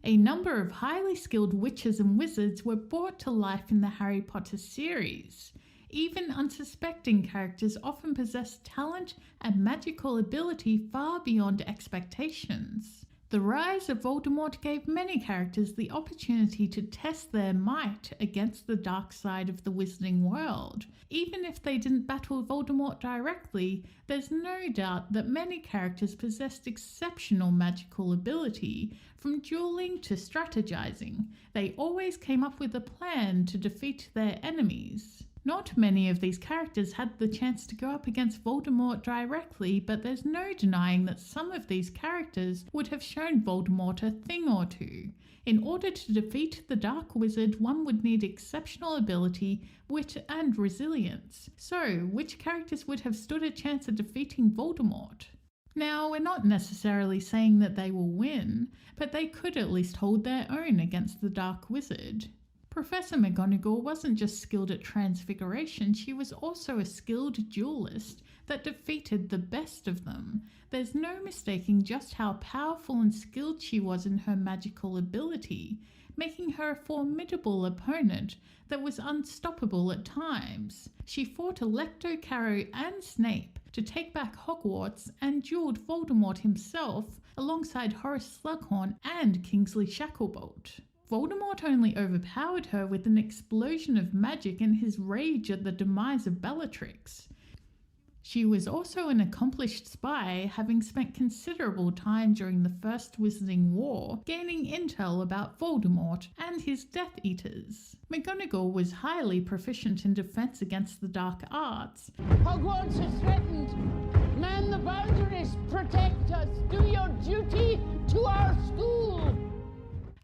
A number of highly skilled witches and wizards were brought to life in the Harry Potter series. Even unsuspecting characters often possess talent and magical ability far beyond expectations. The rise of Voldemort gave many characters the opportunity to test their might against the dark side of the wizarding world. Even if they didn't battle Voldemort directly, there's no doubt that many characters possessed exceptional magical ability, from dueling to strategizing. They always came up with a plan to defeat their enemies. Not many of these characters had the chance to go up against Voldemort directly, but there's no denying that some of these characters would have shown Voldemort a thing or two. In order to defeat the Dark Wizard, one would need exceptional ability, wit, and resilience. So, which characters would have stood a chance at defeating Voldemort? Now, we're not necessarily saying that they will win, but they could at least hold their own against the Dark Wizard. Professor McGonagall wasn't just skilled at transfiguration, she was also a skilled duelist that defeated the best of them. There's no mistaking just how powerful and skilled she was in her magical ability, making her a formidable opponent that was unstoppable at times. She fought Alecto Carrow and Snape to take back Hogwarts and dueled Voldemort himself alongside Horace Slughorn and Kingsley Shacklebolt. Voldemort only overpowered her with an explosion of magic in his rage at the demise of Bellatrix. She was also an accomplished spy, having spent considerable time during the First Wizarding War gaining intel about Voldemort and his Death Eaters. McGonagall was highly proficient in defense against the dark arts. Hogwarts is threatened! Man the boundaries! Protect us! Do your duty to our school!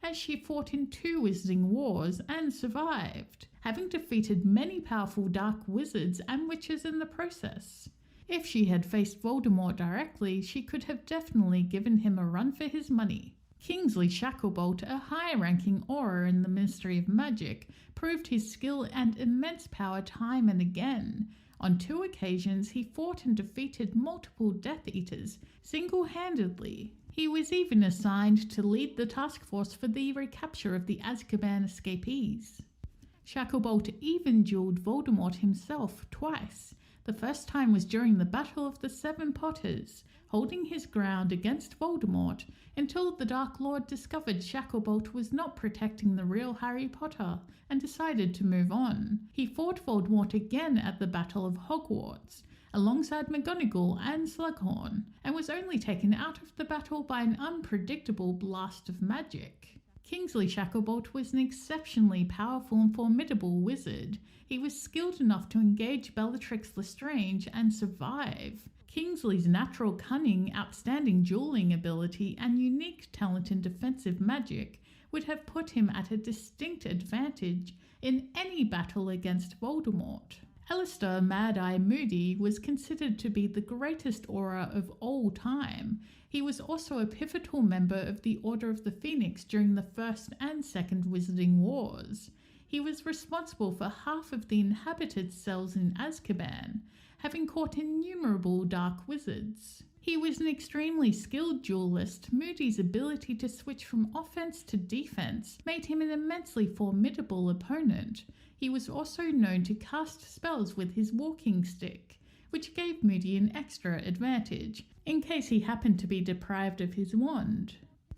As she fought in 2 Wizarding Wars and survived, having defeated many powerful dark wizards and witches in the process. If she had faced Voldemort directly, she could have definitely given him a run for his money. Kingsley Shacklebolt, a high-ranking Auror in the Ministry of Magic, proved his skill and immense power time and again. On 2 occasions, he fought and defeated multiple Death Eaters single-handedly. He was even assigned to lead the task force for the recapture of the Azkaban escapees. Shacklebolt even dueled Voldemort himself twice. The first time was during the Battle of the Seven Potters, holding his ground against Voldemort until the Dark Lord discovered Shacklebolt was not protecting the real Harry Potter and decided to move on. He fought Voldemort again at the Battle of Hogwarts, alongside McGonagall and Slughorn, and was only taken out of the battle by an unpredictable blast of magic. Kingsley Shacklebolt was an exceptionally powerful and formidable wizard. He was skilled enough to engage Bellatrix Lestrange and survive. Kingsley's natural cunning, outstanding dueling ability, and unique talent in defensive magic would have put him at a distinct advantage in any battle against Voldemort. Alistair Mad Eye Moody was considered to be the greatest Auror of all time. He was also a pivotal member of the Order of the Phoenix during the First and Second Wizarding Wars. He was responsible for half of the inhabited cells in Azkaban, having caught innumerable dark wizards. He was an extremely skilled duelist. Moody's ability to switch from offense to defense made him an immensely formidable opponent. He was also known to cast spells with his walking stick, which gave Moody an extra advantage, in case he happened to be deprived of his wand.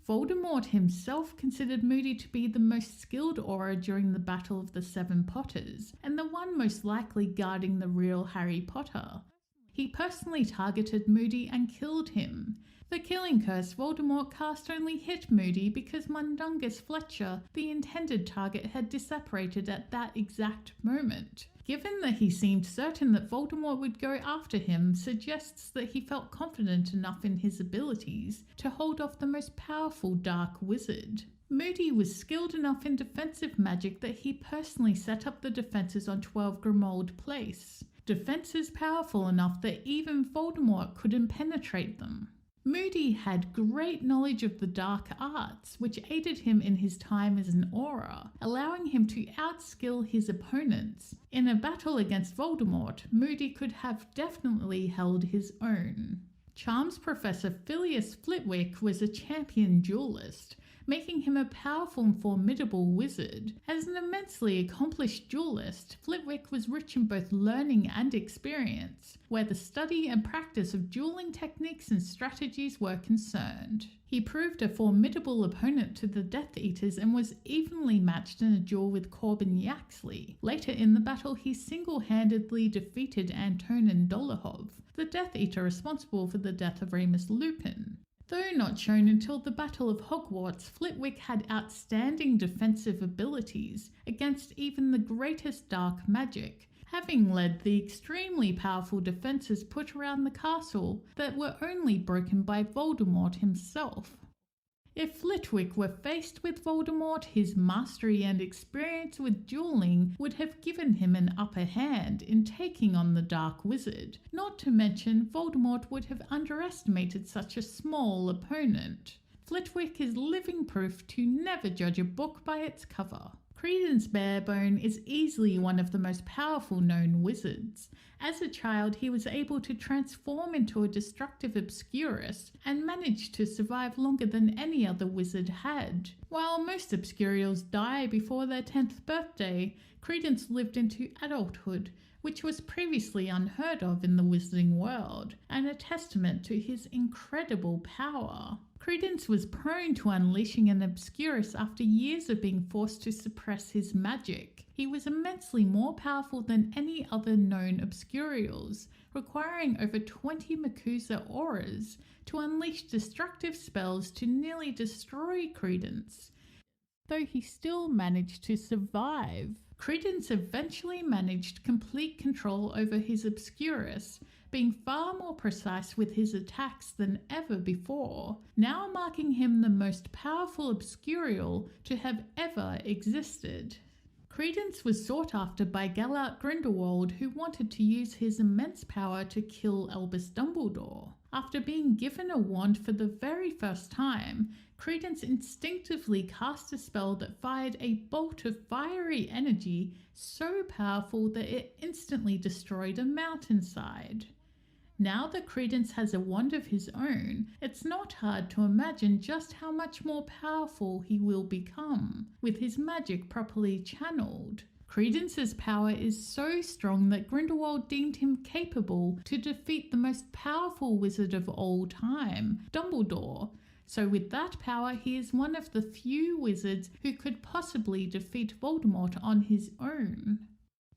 Voldemort himself considered Moody to be the most skilled Auror during the Battle of the Seven Potters, and the one most likely guarding the real Harry Potter. He personally targeted Moody and killed him. The killing curse Voldemort cast only hit Moody because Mundungus Fletcher, the intended target, had disapparated at that exact moment. Given that he seemed certain that Voldemort would go after him, suggests that he felt confident enough in his abilities to hold off the most powerful dark wizard. Moody was skilled enough in defensive magic that he personally set up the defenses on 12 Grimoald Place. Defenses powerful enough that even Voldemort couldn't penetrate them. Moody had great knowledge of the dark arts, which aided him in his time as an Auror, allowing him to outskill his opponents. In a battle against Voldemort, Moody could have definitely held his own. Charms Professor Phileas Flitwick was a champion duelist. making him a powerful and formidable wizard. As an immensely accomplished duelist, Flitwick was rich in both learning and experience, where the study and practice of dueling techniques and strategies were concerned. He proved a formidable opponent to the Death Eaters and was evenly matched in a duel with Corbin Yaxley. Later in the battle, he single-handedly defeated Antonin Dolohov, the Death Eater responsible for the death of Remus Lupin. Though not shown until the Battle of Hogwarts, Flitwick had outstanding defensive abilities against even the greatest dark magic, having led the extremely powerful defences put around the castle that were only broken by Voldemort himself. If Flitwick were faced with Voldemort, his mastery and experience with dueling would have given him an upper hand in taking on the Dark Wizard. Not to mention, Voldemort would have underestimated such a small opponent. Flitwick is living proof to never judge a book by its cover. Credence Barebone is easily one of the most powerful known wizards. As a child, he was able to transform into a destructive Obscurus and managed to survive longer than any other wizard had. While most Obscurials die before their 10th birthday, Credence lived into adulthood, which was previously unheard of in the wizarding world, and a testament to his incredible power. Credence was prone to unleashing an Obscurus after years of being forced to suppress his magic. He was immensely more powerful than any other known Obscurials, requiring over 20 Makusa auras to unleash destructive spells to nearly destroy Credence, though he still managed to survive. Credence eventually managed complete control over his Obscurus, being far more precise with his attacks than ever before, now marking him the most powerful Obscurial to have ever existed. Credence was sought after by Gellert Grindelwald, who wanted to use his immense power to kill Albus Dumbledore. After being given a wand for the very first time, Credence instinctively cast a spell that fired a bolt of fiery energy so powerful that it instantly destroyed a mountainside. Now that Credence has a wand of his own, it's not hard to imagine just how much more powerful he will become, with his magic properly channeled. Credence's power is so strong that Grindelwald deemed him capable to defeat the most powerful wizard of all time, Dumbledore. So with that power, he is one of the few wizards who could possibly defeat Voldemort on his own.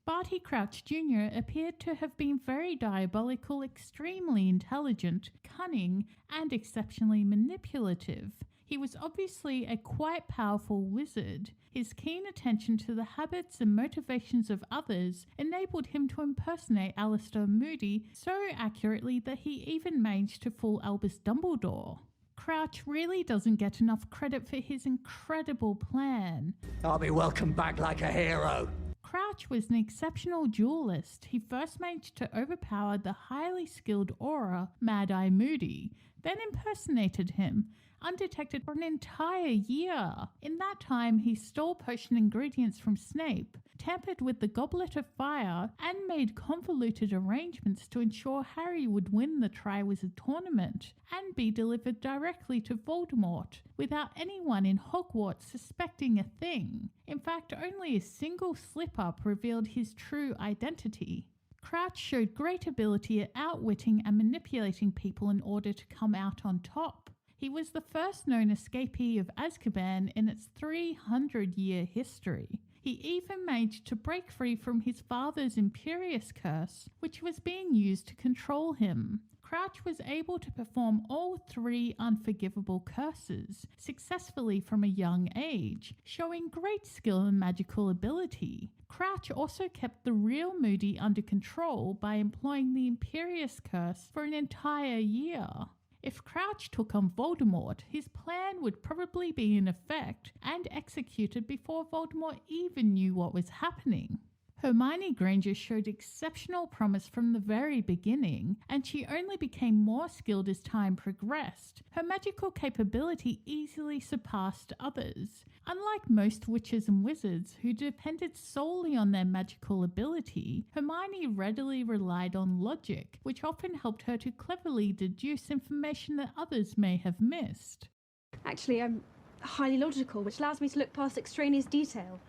Barty Crouch Jr. appeared to have been very diabolical, extremely intelligent, cunning, and exceptionally manipulative. He was obviously a quite powerful wizard. His keen attention to the habits and motivations of others enabled him to impersonate Alastor Moody so accurately that he even managed to fool Albus Dumbledore. Crouch really doesn't get enough credit for his incredible plan. I'll be welcomed back like a hero. Crouch was an exceptional duelist. He first managed to overpower the highly skilled aura Mad-Eye Moody, then impersonated him, undetected for an entire year. In that time, he stole potion ingredients from Snape, tampered with the Goblet of Fire, and made convoluted arrangements to ensure Harry would win the Triwizard Tournament and be delivered directly to Voldemort, without anyone in Hogwarts suspecting a thing. In fact, only a single slip-up revealed his true identity. Crouch showed great ability at outwitting and manipulating people in order to come out on top. He was the first known escapee of Azkaban in its 300-year history. He even managed to break free from his father's Imperius curse, which was being used to control him. Crouch was able to perform all 3 unforgivable curses successfully from a young age, showing great skill and magical ability. Crouch also kept the real Moody under control by employing the Imperius curse for an entire year. If Crouch took on Voldemort, his plan would probably be in effect and executed before Voldemort even knew what was happening. Hermione Granger showed exceptional promise from the very beginning, and she only became more skilled as time progressed. Her magical capability easily surpassed others. Unlike most witches and wizards who depended solely on their magical ability, Hermione readily relied on logic, which often helped her to cleverly deduce information that others may have missed. Actually, I'm highly logical, which allows me to look past extraneous detail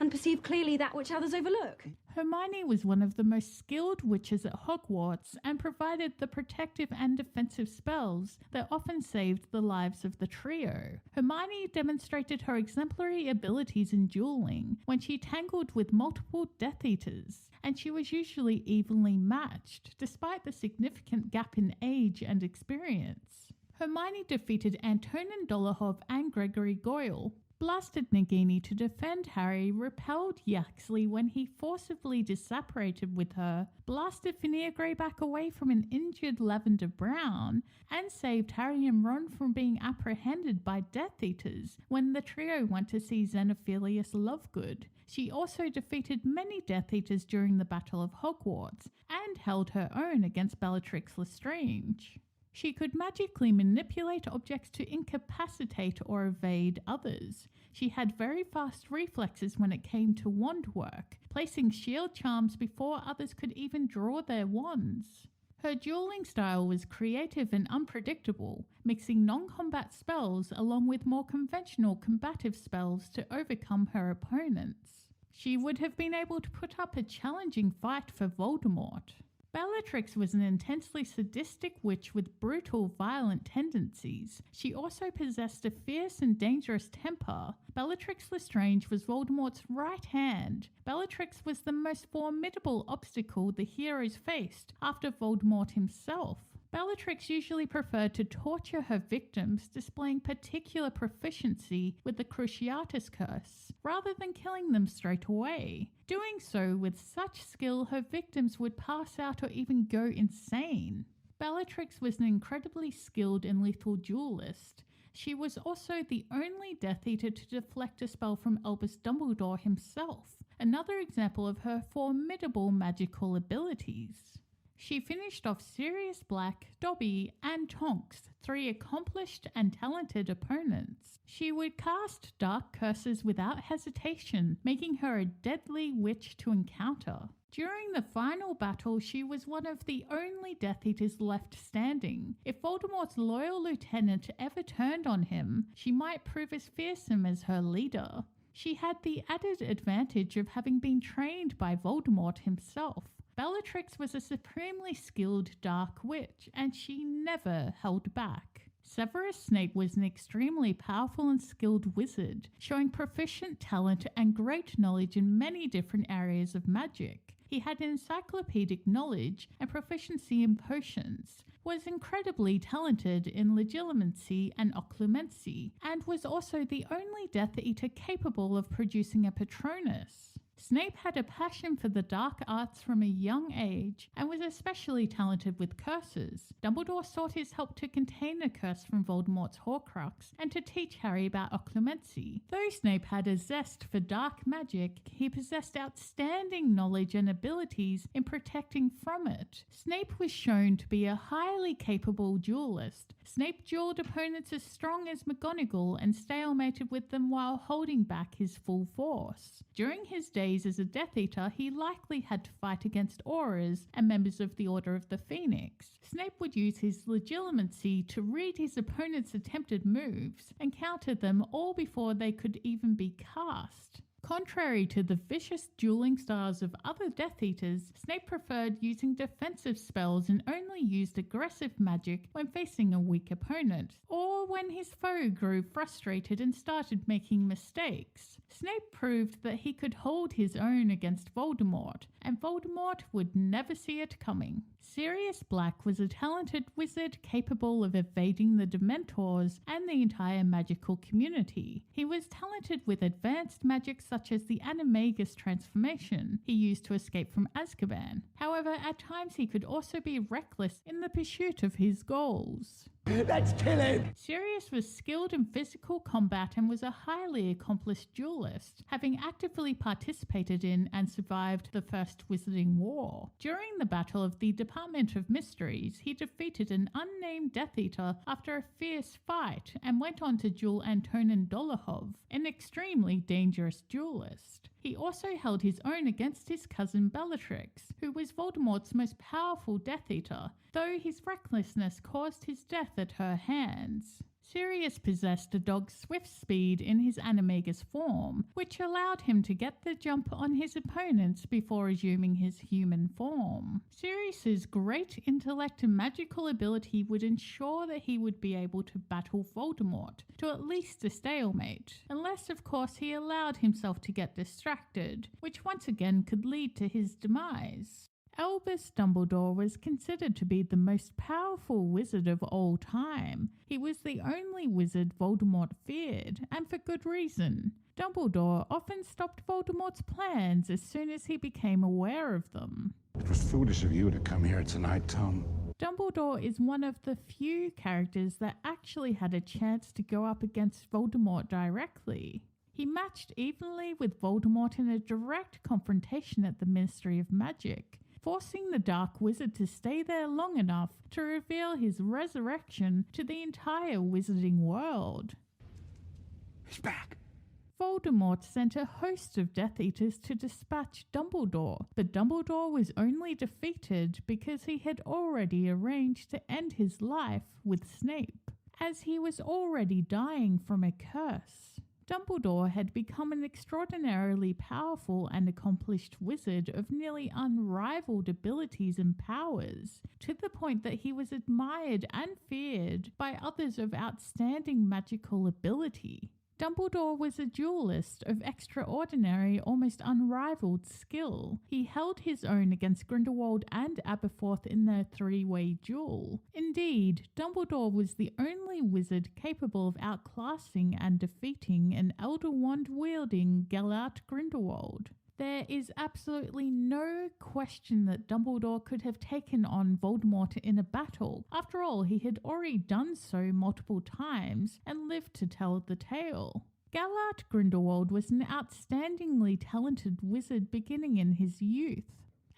and perceive clearly that which others overlook. Hermione was one of the most skilled witches at Hogwarts and provided the protective and defensive spells that often saved the lives of the trio. Hermione demonstrated her exemplary abilities in dueling when she tangled with multiple Death Eaters, and she was usually evenly matched, despite the significant gap in age and experience. Hermione defeated Antonin Dolohov and Gregory Goyle, blasted Nagini to defend Harry, repelled Yaxley when he forcibly disapparated with her, blasted Phineas Greyback away from an injured Lavender Brown, and saved Harry and Ron from being apprehended by Death Eaters when the trio went to see Xenophilius Lovegood. She also defeated many Death Eaters during the Battle of Hogwarts, and held her own against Bellatrix Lestrange. She could magically manipulate objects to incapacitate or evade others. She had very fast reflexes when it came to wand work, placing shield charms before others could even draw their wands. Her dueling style was creative and unpredictable, mixing non-combat spells along with more conventional combative spells to overcome her opponents. She would have been able to put up a challenging fight for Voldemort. Bellatrix was an intensely sadistic witch with brutal, violent tendencies. She also possessed a fierce and dangerous temper. Bellatrix Lestrange was Voldemort's right hand. Bellatrix was the most formidable obstacle the heroes faced after Voldemort himself. Bellatrix usually preferred to torture her victims, displaying particular proficiency with the Cruciatus Curse, rather than killing them straight away. Doing so with such skill, her victims would pass out or even go insane. Bellatrix was an incredibly skilled and lethal duelist. She was also the only Death Eater to deflect a spell from Albus Dumbledore himself, another example of her formidable magical abilities. She finished off Sirius Black, Dobby, and Tonks, three accomplished and talented opponents. She would cast dark curses without hesitation, making her a deadly witch to encounter. During the final battle, she was one of the only Death Eaters left standing. If Voldemort's loyal lieutenant ever turned on him, she might prove as fearsome as her leader. She had the added advantage of having been trained by Voldemort himself. Bellatrix was a supremely skilled dark witch, and she never held back. Severus Snape was an extremely powerful and skilled wizard, showing proficient talent and great knowledge in many different areas of magic. He had encyclopedic knowledge and proficiency in potions, was incredibly talented in legilimency and occlumency, and was also the only Death Eater capable of producing a Patronus. Snape had a passion for the dark arts from a young age and was especially talented with curses. Dumbledore sought his help to contain a curse from Voldemort's Horcrux and to teach Harry about occlumency. Though Snape had a zest for dark magic, he possessed outstanding knowledge and abilities in protecting from it. Snape was shown to be a highly capable duelist. Snape dueled opponents as strong as McGonagall and stalemated with them while holding back his full force. During his days as a Death Eater, he likely had to fight against Aurors and members of the Order of the Phoenix. Snape would use his legilimency to read his opponent's attempted moves and counter them all before they could even be cast. Contrary to the vicious dueling styles of other Death Eaters, Snape preferred using defensive spells and only used aggressive magic when facing a weak opponent, or when his foe grew frustrated and started making mistakes. Snape proved that he could hold his own against Voldemort, and Voldemort would never see it coming. Sirius Black was a talented wizard capable of evading the Dementors and the entire magical community. He was talented with advanced magic such as the Animagus transformation he used to escape from Azkaban. However, at times he could also be reckless in the pursuit of his goals. Let's kill him! Sirius was skilled in physical combat and was a highly accomplished duelist, having actively participated in and survived the First Wizarding War. During the Battle of the Department of Mysteries, he defeated an unnamed Death Eater after a fierce fight and went on to duel Antonin Dolohov, an extremely dangerous duelist. He also held his own against his cousin Bellatrix, who was Voldemort's most powerful Death Eater, though his recklessness caused his death at her hands. Sirius possessed a dog's swift speed in his animagus form, which allowed him to get the jump on his opponents before assuming his human form. Sirius's great intellect and magical ability would ensure that he would be able to battle Voldemort to at least a stalemate, unless of course he allowed himself to get distracted, which once again could lead to his demise. Albus Dumbledore was considered to be the most powerful wizard of all time. He was the only wizard Voldemort feared, and for good reason. Dumbledore often stopped Voldemort's plans as soon as he became aware of them. It was foolish of you to come here tonight, Tom. Dumbledore is one of the few characters that actually had a chance to go up against Voldemort directly. He matched evenly with Voldemort in a direct confrontation at the Ministry of Magic, forcing the Dark Wizard to stay there long enough to reveal his resurrection to the entire wizarding world. He's back. Voldemort sent a host of Death Eaters to dispatch Dumbledore, but Dumbledore was only defeated because he had already arranged to end his life with Snape, as he was already dying from a curse. Dumbledore had become an extraordinarily powerful and accomplished wizard of nearly unrivaled abilities and powers, to the point that he was admired and feared by others of outstanding magical ability. Dumbledore was a duelist of extraordinary, almost unrivaled skill. He held his own against Grindelwald and Aberforth in their three-way duel. Indeed, Dumbledore was the only wizard capable of outclassing and defeating an Elder Wand-wielding Gellert Grindelwald. There is absolutely no question that Dumbledore could have taken on Voldemort in a battle. After all, he had already done so multiple times and lived to tell the tale. Gellert Grindelwald was an outstandingly talented wizard beginning in his youth.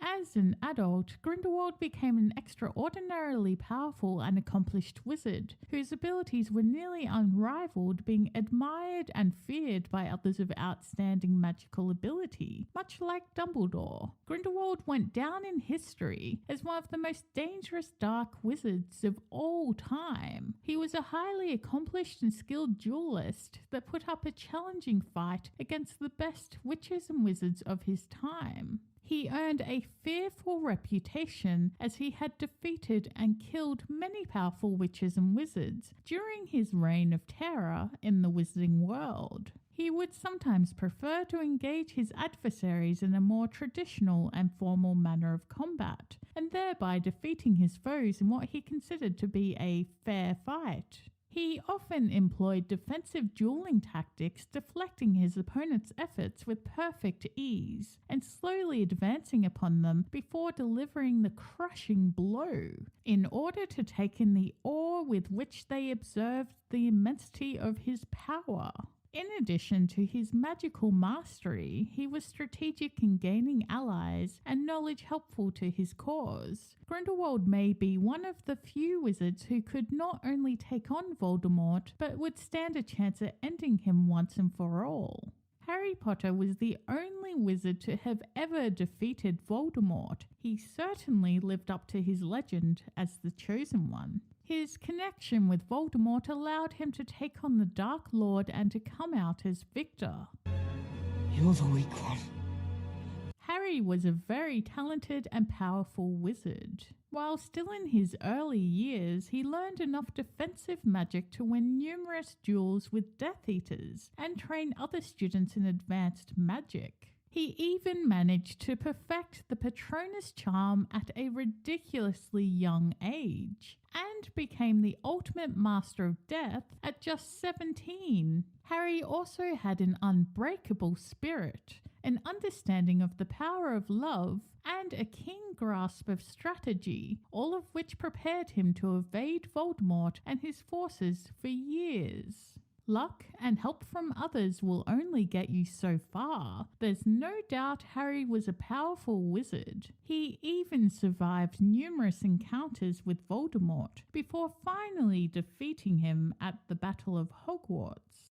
As an adult, Grindelwald became an extraordinarily powerful and accomplished wizard, whose abilities were nearly unrivaled, being admired and feared by others of outstanding magical ability, much like Dumbledore. Grindelwald went down in history as one of the most dangerous dark wizards of all time. He was a highly accomplished and skilled duelist that put up a challenging fight against the best witches and wizards of his time. He earned a fearful reputation as he had defeated and killed many powerful witches and wizards during his reign of terror in the wizarding world. He would sometimes prefer to engage his adversaries in a more traditional and formal manner of combat, and thereby defeating his foes in what he considered to be a fair fight. He often employed defensive dueling tactics, deflecting his opponent's efforts with perfect ease, and slowly advancing upon them before delivering the crushing blow, in order to take in the awe with which they observed the immensity of his power. In addition to his magical mastery, he was strategic in gaining allies and knowledge helpful to his cause. Grindelwald may be one of the few wizards who could not only take on Voldemort, but would stand a chance at ending him once and for all. Harry Potter was the only wizard to have ever defeated Voldemort. He certainly lived up to his legend as the chosen one. His connection with Voldemort allowed him to take on the Dark Lord and to come out as victor. You're the weak one. Harry was a very talented and powerful wizard. While still in his early years, he learned enough defensive magic to win numerous duels with Death Eaters and train other students in advanced magic. He even managed to perfect the Patronus charm at a ridiculously young age, and became the ultimate master of death at just 17. Harry also had an unbreakable spirit, an understanding of the power of love, and a keen grasp of strategy, all of which prepared him to evade Voldemort and his forces for years. Luck and help from others will only get you so far. There's no doubt Harry was a powerful wizard. He even survived numerous encounters with Voldemort before finally defeating him at the Battle of Hogwarts.